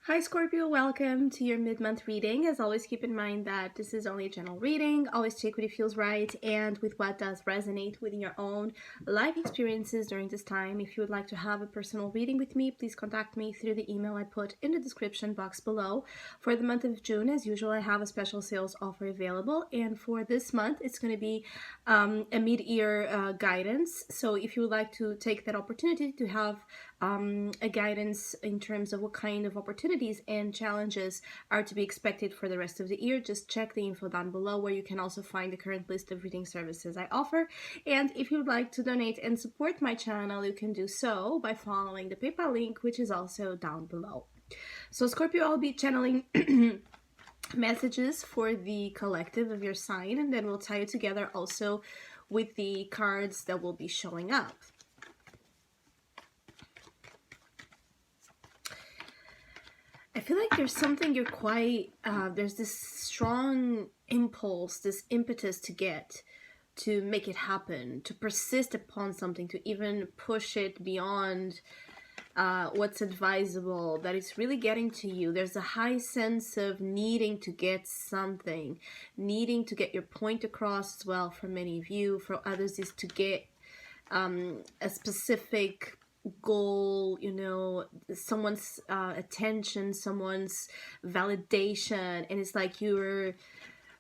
Hi Scorpio, welcome to your mid-month reading. As always, keep in mind that this is only a general reading. Always take what it feels right and with what does resonate within your own life experiences during this time. If you would like to have a personal reading with me, please contact me through the email I put in the description box below. For the month of June, as usual, I have a special sales offer available, and for this month, it's going to be a mid-year guidance. So if you would like to take that opportunity to have a guidance in terms of what kind of opportunities and challenges are to be expected for the rest of the year, just check the info down below, where you can also find the current list of reading services I offer. And if you would like to donate and support my channel, you can do so by following the PayPal link, which is also down below. So Scorpio, I'll be channeling messages for the collective of your sign, and then we'll tie it together also with the cards that will be showing up. I feel like there's something you're quite, there's this strong impulse, this impetus to make it happen, to persist upon something, to even push it beyond what's advisable, that it's really getting to you. There's a high sense of needing to get something, needing to get your point across as well for many of you. For others is to get a specific goal, you know, someone's attention, someone's validation, and it's like you're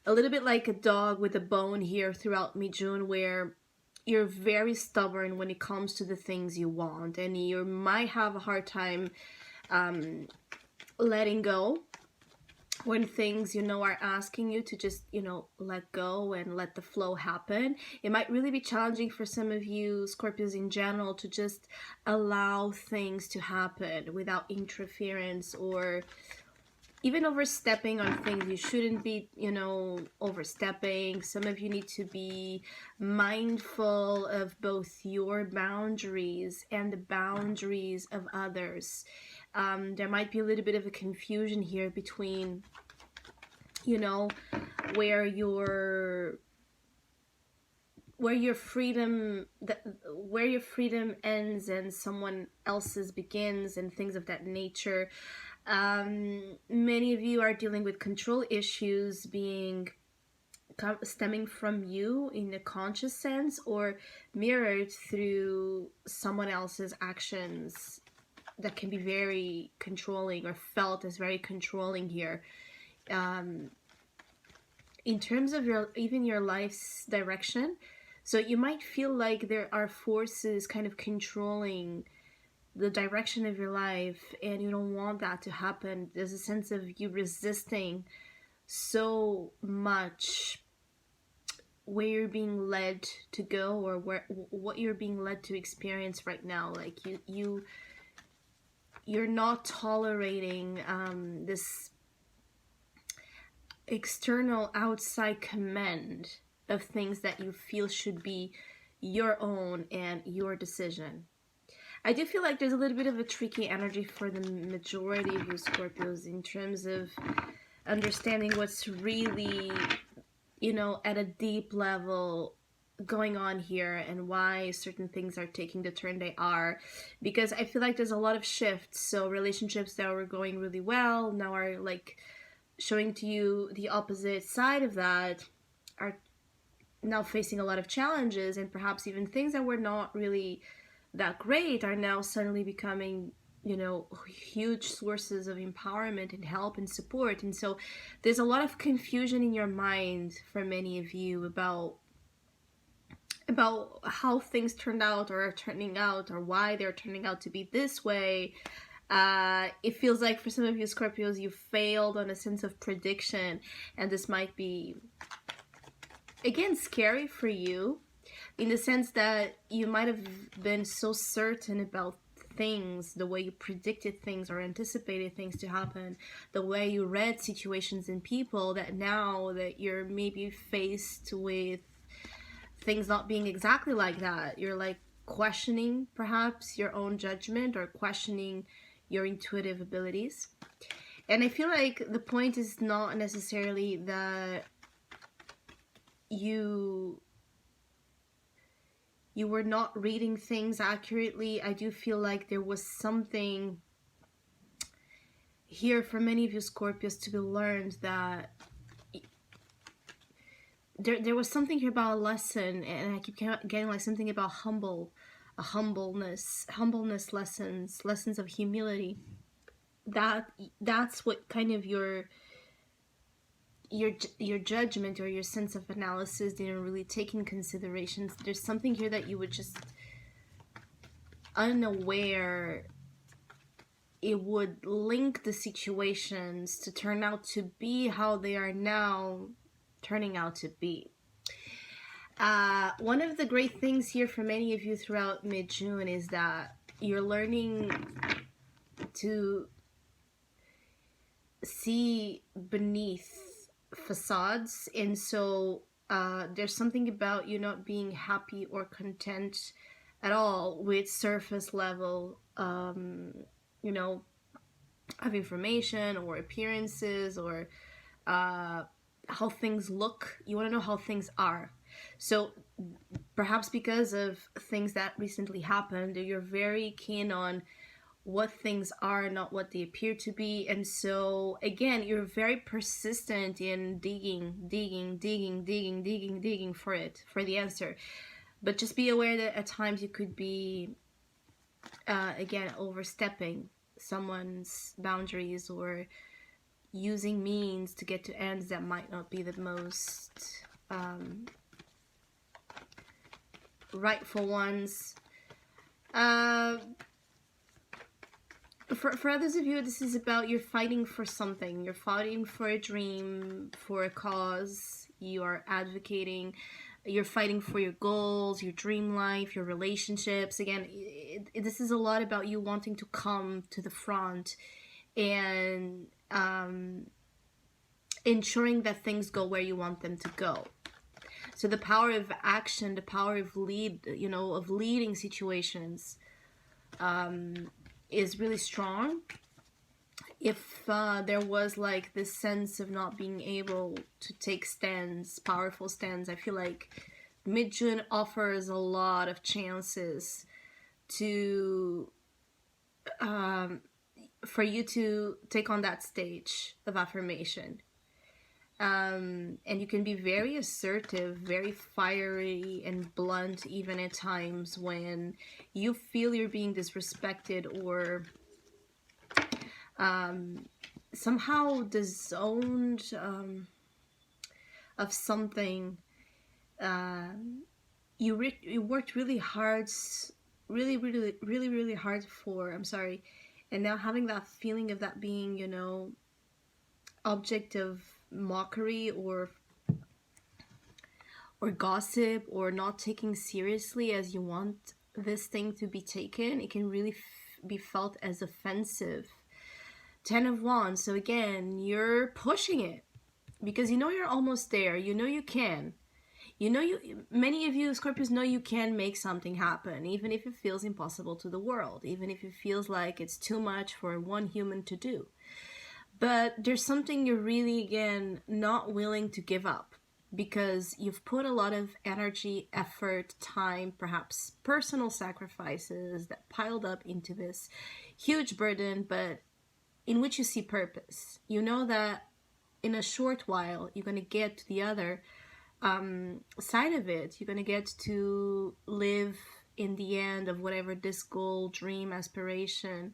a little bit like a dog with a bone here throughout mid-June, where you're very stubborn when it comes to the things you want, and you might have a hard time letting go when things, you know, are asking you to just, you know, let go and let the flow happen. It might really be challenging for some of you Scorpios in general to just allow things to happen without interference, or even overstepping on things you shouldn't be, you know, overstepping. Some of you need to be mindful of both your boundaries and the boundaries of others. There might be a little bit of a confusion here between, you know, where your freedom ends and someone else's begins, and things of that nature. Many of you are dealing with control issues stemming from you in a conscious sense, or mirrored through someone else's actions that can be very controlling, or felt as very controlling here. In terms of your life's direction. So you might feel like there are forces kind of controlling the direction of your life, and you don't want that to happen. There's a sense of you resisting so much where you're being led to go, or what you're being led to experience right now. Like you're not tolerating this external outside command of things that you feel should be your own and your decision. I do feel like there's a little bit of a tricky energy for the majority of you Scorpios in terms of understanding what's really, you know, at a deep level going on here, and why certain things are taking the turn they are, because I feel like there's a lot of shifts. So relationships that were going really well now are like showing to you the opposite side of that, are now facing a lot of challenges, and perhaps even things that were not really that great are now suddenly becoming, you know, huge sources of empowerment and help and support. And so there's a lot of confusion in your mind for many of you about how things turned out, or are turning out, or why they're turning out to be this way. It feels like for some of you Scorpios, you failed on a sense of prediction, and this might be, again, scary for you, in the sense that you might have been so certain about things, the way you predicted things or anticipated things to happen, the way you read situations and people, that now that you're maybe faced with things not being exactly like that, you're like questioning perhaps your own judgment, or questioning your intuitive abilities. And I feel like the point is not necessarily that you were not reading things accurately. I do feel like there was something here for many of you Scorpios to be learned that there was something here about a lesson, and I keep getting like something about humbleness lessons of humility. That's what kind of your judgment or your sense of analysis didn't really take in consideration. There's something here that you would just unaware, it would link the situations to turn out to be how they are now turning out to be. One of the great things here for many of you throughout mid-June is that you're learning to see beneath facades, and so there's something about you not being happy or content at all with surface level you know, of information or appearances or how things look. You want to know how things are. So perhaps because of things that recently happened, you're very keen on what things are, not what they appear to be. And so again, you're very persistent in digging for it, for the answer. But just be aware that at times you could be again overstepping someone's boundaries or using means to get to ends that might not be the most rightful ones. For others of you, this is about you're fighting for something. You're fighting for a dream, for a cause. You are advocating. You're fighting for your goals, your dream life, your relationships. Again, this is a lot about you wanting to come to the front and ensuring that things go where you want them to go. So the power of action, the power of leading situations is really strong. If there was like this sense of not being able to take stands, powerful stands, I feel like mid-June offers a lot of chances to for you to take on that stage of affirmation. And you can be very assertive, very fiery and blunt even at times when you feel you're being disrespected or somehow disowned of something. You worked really hard, really hard for, and now having that feeling of that being, you know, object of mockery or gossip or not taking seriously as you want this thing to be taken, it can really be felt as offensive. 10 of Wands. So again, you're pushing it because you know you're almost there. You know you can. You know many of you Scorpios know you can make something happen, even if it feels impossible to the world, even if it feels like it's too much for one human to do. But there's something you're really, again, not willing to give up because you've put a lot of energy, effort, time, perhaps personal sacrifices that piled up into this huge burden, but in which you see purpose. You know that in a short while, you're going to get to the other side of it. You're going to get to live in the end of whatever this goal, dream, aspiration,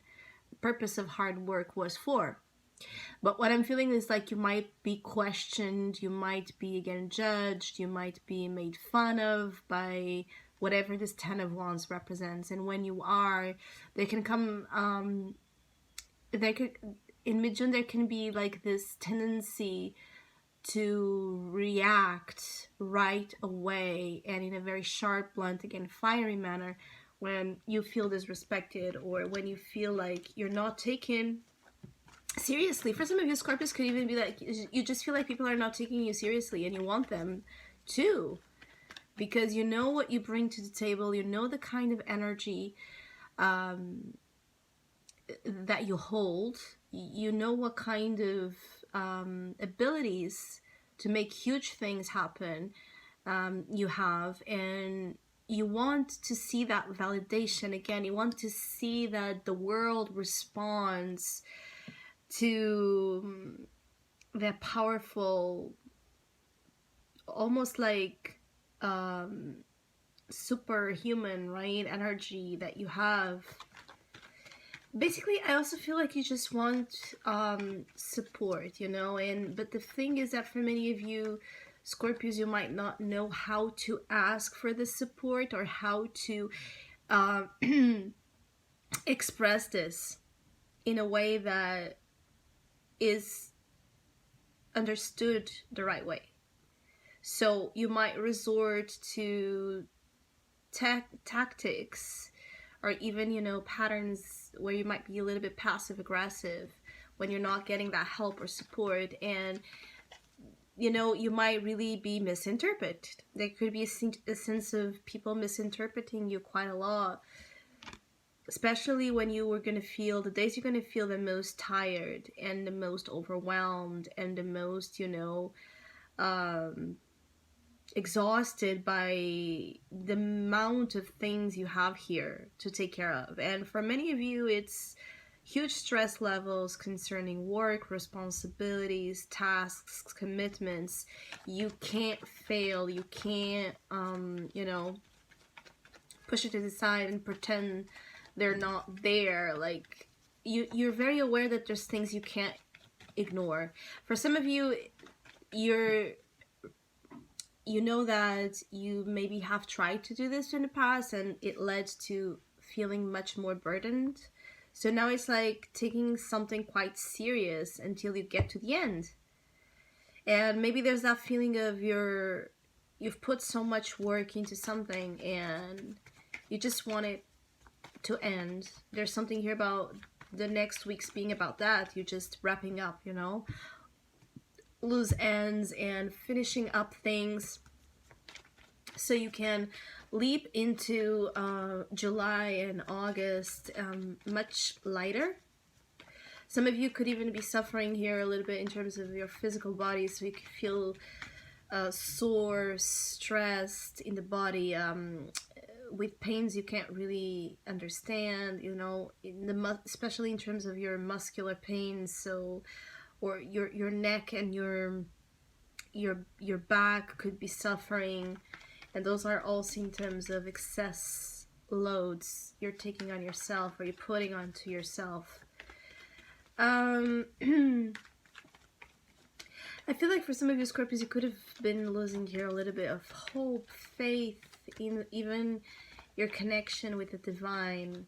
purpose of hard work was for. But what I'm feeling is like you might be questioned, you might be again judged, you might be made fun of by whatever this 10 of Wands represents. And when you are, there can come, in mid-June, there can be like this tendency to react right away and in a very sharp, blunt, again, fiery manner when you feel disrespected or when you feel like you're not taken seriously. For some of you, Scorpios could even be like, you just feel like people are not taking you seriously and you want them to, because you know what you bring to the table, you know the kind of energy that you hold, you know what kind of abilities to make huge things happen you have, and you want to see that validation again. You want to see that the world responds to that powerful, almost like superhuman, right, energy that you have. Basically, I also feel like you just want support, you know, but the thing is that for many of you Scorpios, you might not know how to ask for the support or how to express this in a way that is understood the right way. So you might resort to tactics or even, you know, patterns where you might be a little bit passive aggressive when you're not getting that help or support, and you know, you might really be misinterpreted. There could be a sense of people misinterpreting you quite a lot, especially when you were going to feel, the days you're going to feel the most tired and the most overwhelmed and the most, you know, exhausted by the amount of things you have here to take care of. And for many of you, it's huge stress levels concerning work, responsibilities, tasks, commitments. You can't fail. You can't, you know, push it to the side and pretend they're not there. Like, you're very aware that there's things you can't ignore. For some of you, you know that you maybe have tried to do this in the past and it led to feeling much more burdened. So now it's like taking something quite serious until you get to the end. And maybe there's that feeling of you've put so much work into something and you just want it to end. There's something here about the next weeks being about that. You're just wrapping up, you know, loose ends and finishing up things so you can leap into July and August much lighter. Some of you could even be suffering here a little bit in terms of your physical body, so you could feel sore, stressed in the body, with pains you can't really understand, you know, especially in terms of your muscular pains, so, or your neck and your back could be suffering. And those are all symptoms of excess loads you're taking on yourself or you're putting onto yourself. I feel like for some of you Scorpios, you could have been losing here a little bit of hope, faith, in even your connection with the divine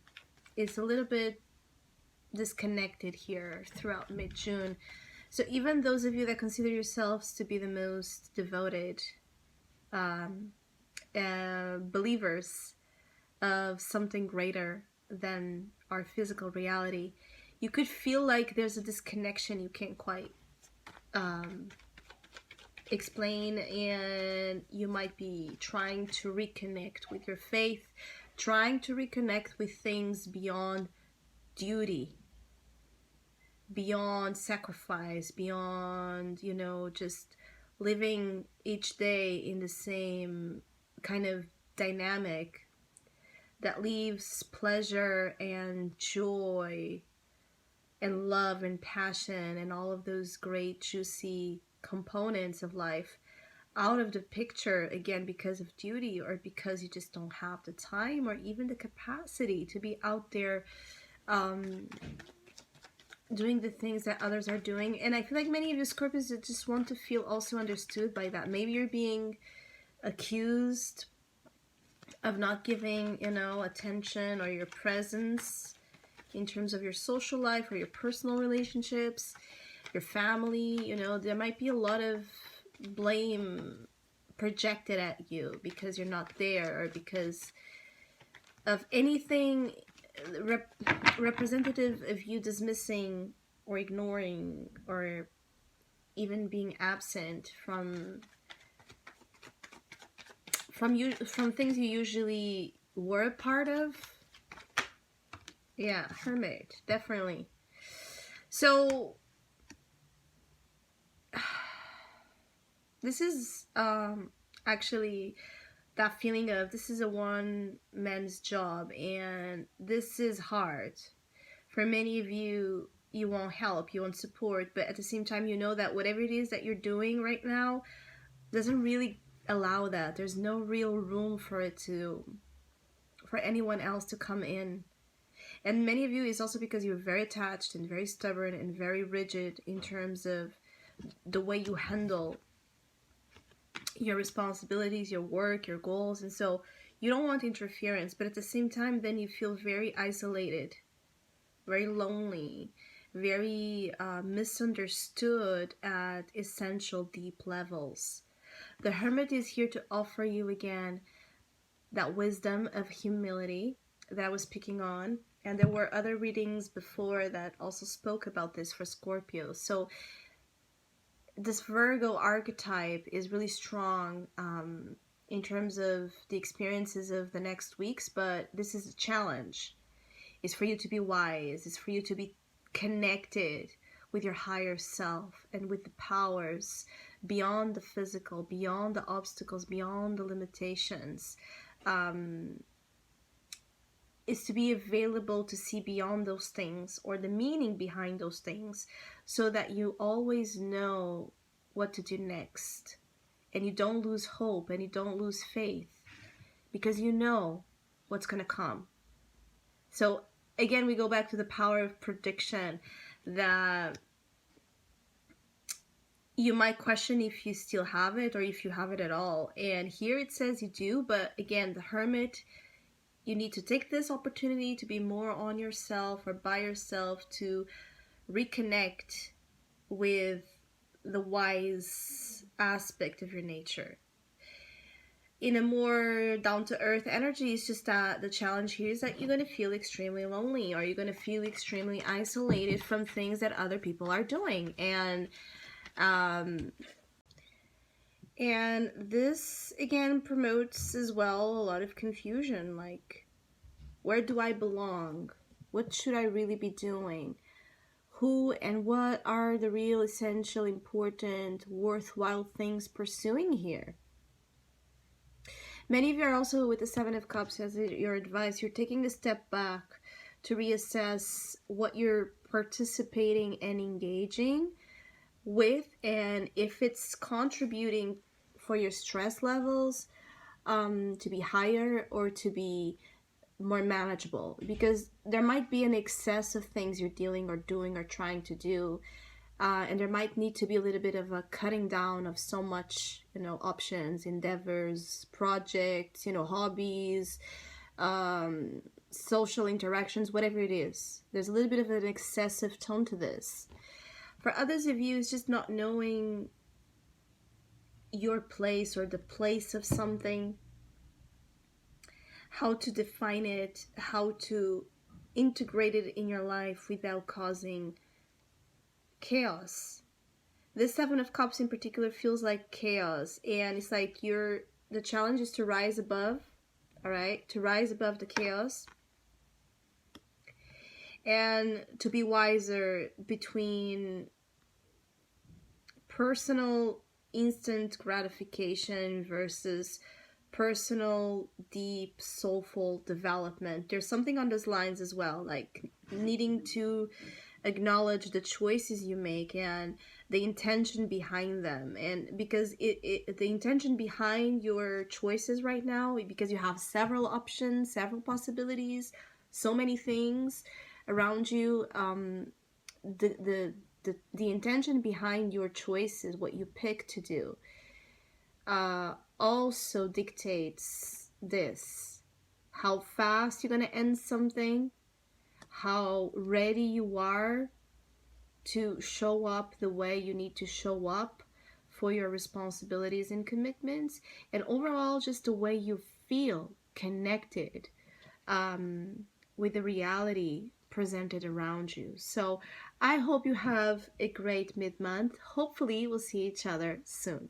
is a little bit disconnected here throughout mid-June. So even those of you that consider yourselves to be the most devoted believers of something greater than our physical reality, you could feel like there's a disconnection you can't quite explain, and you might be trying to reconnect with your faith, trying to reconnect with things beyond duty, beyond sacrifice, beyond, you know, just living each day in the same kind of dynamic that leaves pleasure and joy and love and passion and all of those great juicy components of life out of the picture, again, because of duty or because you just don't have the time or even the capacity to be out there doing the things that others are doing. And I feel like many of you Scorpios just want to feel also understood by that. Maybe you're being accused of not giving, you know, attention or your presence in terms of your social life or your personal relationships, your family. You know, there might be a lot of blame projected at you because you're not there or because of anything representative of you dismissing or ignoring or even being absent from things you usually were a part of. Yeah, Hermit, definitely. So this is actually that feeling of this is a one man's job and this is hard. For many of you, you want help, you want support, but at the same time you know that whatever it is that you're doing right now doesn't really allow that. There's no real room for anyone else to come in. And many of you is also because you're very attached and very stubborn and very rigid in terms of the way you handle your responsibilities, your work, your goals. And so you don't want interference, but at the same time, then you feel very isolated, very lonely, very misunderstood at essential deep levels. The Hermit is here to offer you again that wisdom of humility that I was picking on. And there were other readings before that also spoke about this for Scorpio. So this Virgo archetype is really strong in terms of the experiences of the next weeks, but this is a challenge. It's for you to be wise. It's for you to be connected with your higher self and with the powers beyond the physical, beyond the obstacles, beyond the limitations. Is to be available to see beyond those things or the meaning behind those things, so that you always know what to do next and you don't lose hope and you don't lose faith, because you know what's going to come. So again, we go back to the power of prediction, that you might question if you still have it or if you have it at all. And here it says you do, but again, the Hermit, you need to take this opportunity to be more on yourself or by yourself, to reconnect with the wise aspect of your nature. In a more down-to-earth energy, it's just that the challenge here is that you're going to feel extremely lonely, or you're going to feel extremely isolated from things that other people are doing. And this, again, promotes as well a lot of confusion, like, where do I belong? What should I really be doing? Who and what are the real, essential, important, worthwhile things pursuing here? Many of you are also, with the Seven of Cups as your advice, you're taking a step back to reassess what you're participating and engaging with, and if it's contributing for your stress levels to be higher or to be more manageable, because there might be an excess of things you're dealing or doing or trying to do, and there might need to be a little bit of a cutting down of so much, options, endeavors, projects, hobbies, social interactions, whatever it is. There's a little bit of an excessive tone to this. For others of you, it's just not knowing your place or the place of something, how to define it, how to integrate it in your life without causing chaos. This Seven of Cups in particular feels like chaos, and it's like the challenge is to rise above, all right? To rise above the chaos and to be wiser between personal instant gratification versus personal, deep, soulful development. There's something on those lines as well, like needing to acknowledge the choices you make and the intention behind them. And because the intention behind your choices right now, because you have several options, several possibilities, so many things around you, the intention behind your choices, what you pick to do, also dictates this: how fast you're going to end something, how ready you are to show up the way you need to show up for your responsibilities and commitments, and overall just the way you feel connected with the reality presented around you. So I hope you have a great mid-month. Hopefully we'll see each other soon.